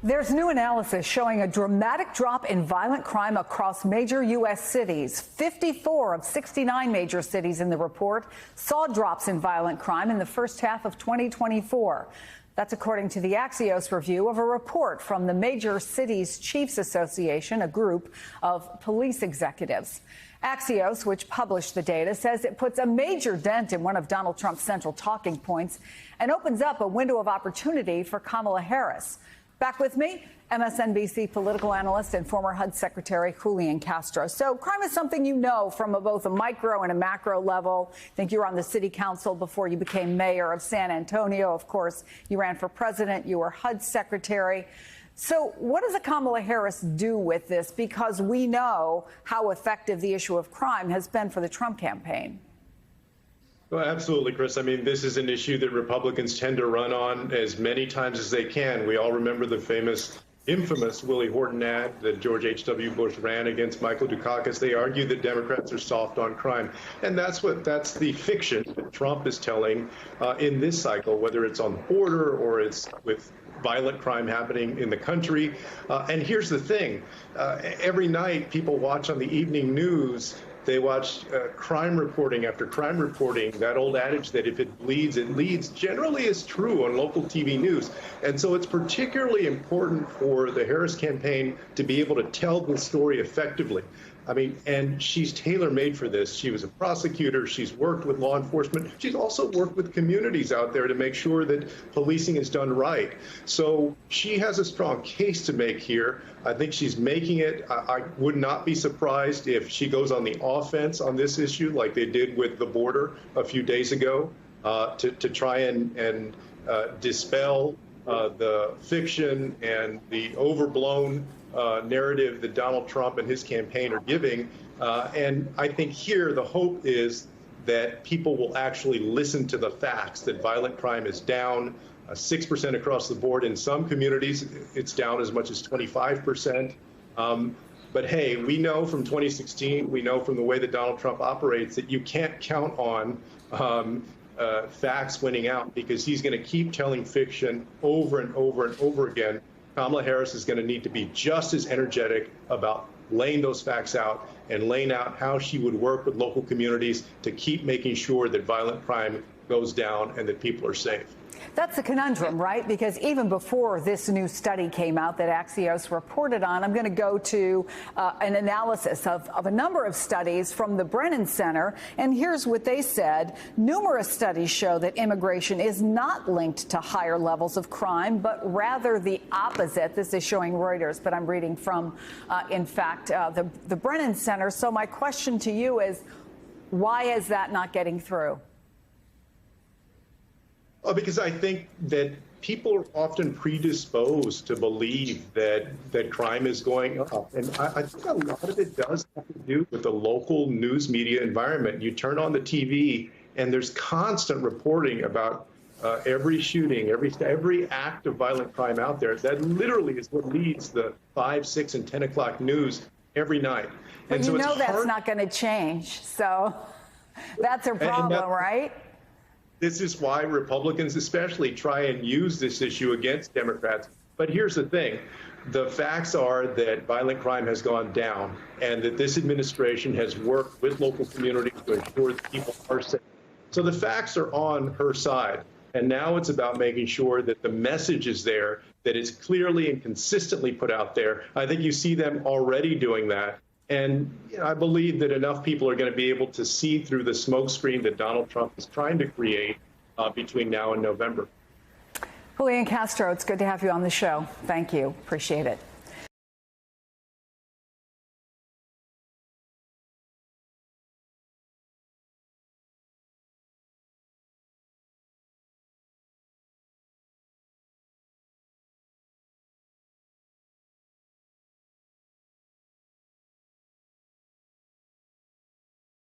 There's new analysis showing a dramatic drop in violent crime across major U.S. cities. 54 of 69 major cities in the report saw drops in violent crime in the first half of 2024. That's according to the Axios review of a report from the Major Cities Chiefs Association, a group of police executives. Axios, which published the data, says it puts a major dent in one of Donald Trump's central talking points and opens up a window of opportunity for Kamala Harris. Back with me, MSNBC political analyst and former HUD Secretary Julian Castro. So crime is something you know from both a micro and a macro level. I think you were on the city council before you became mayor of San Antonio. Of course, you ran for president. You were HUD secretary. So what does a Kamala Harris do with this? Because we know how effective the issue of crime has been for the Trump campaign. Well, absolutely, Chris. I mean, this is an issue that Republicans tend to run on as many times as they can. We all remember the infamous Willie Horton ad that George H.W. Bush ran against Michael Dukakis. They argue that Democrats are soft on crime. And that's the fiction that Trump is telling in this cycle, whether it's on the border or it's with violent crime happening in the country. And here's the thing. Every night people watch on the evening news. They watch crime reporting after crime reporting. That old adage that if it bleeds, it leads generally is true on local TV news. And so it's particularly important for the Harris campaign to be able to tell the story effectively. I mean, and she's tailor-made for this. She was a prosecutor. She's worked with law enforcement. She's also worked with communities out there to make sure that policing is done right. So she has a strong case to make here. I think she's making it. I would not be surprised if she goes on the offense on this issue like they did with the border a few days ago to try and dispel the fiction and the overblown narrative that Donald Trump and his campaign are giving. And I think here the hope is that people will actually listen to the facts that violent crime is down 6% across the board. In some communities, it's down as much as 25%. But hey, we know from 2016, we know from the way that Donald Trump operates that you can't count on facts winning out because he's going to keep telling fiction over and over and over again. Kamala Harris is going to need to be just as energetic about laying those facts out and laying out how she would work with local communities to keep making sure that violent crime goes down and that people are safe. That's the conundrum, right? Because even before this new study came out that Axios reported on, I'm going to go to an analysis of a number of studies from the Brennan Center. And here's what they said. Numerous studies show that immigration is not linked to higher levels of crime, but rather the opposite. This is showing Reuters, but I'm reading from, in fact, the Brennan Center. So my question to you is, why is that not getting through? Because I think that people are often predisposed to believe that crime is going up. And I think a lot of it does have to do with the local news media environment. You turn on the TV and there's constant reporting about every shooting, every act of violent crime out there. That literally is what leads the 5, 6, and 10 o'clock news every night. But you know that's not going to change. So that's a problem, right? This is why Republicans especially try and use this issue against Democrats. But here's the thing. The facts are that violent crime has gone down and that this administration has worked with local communities to ensure that people are safe. So the facts are on her side. And now it's about making sure that the message is there, that it's clearly and consistently put out there. I think you see them already doing that. And I believe that enough people are going to be able to see through the smokescreen that Donald Trump is trying to create between now and November. Julian Castro, it's good to have you on the show. Thank you. Appreciate it.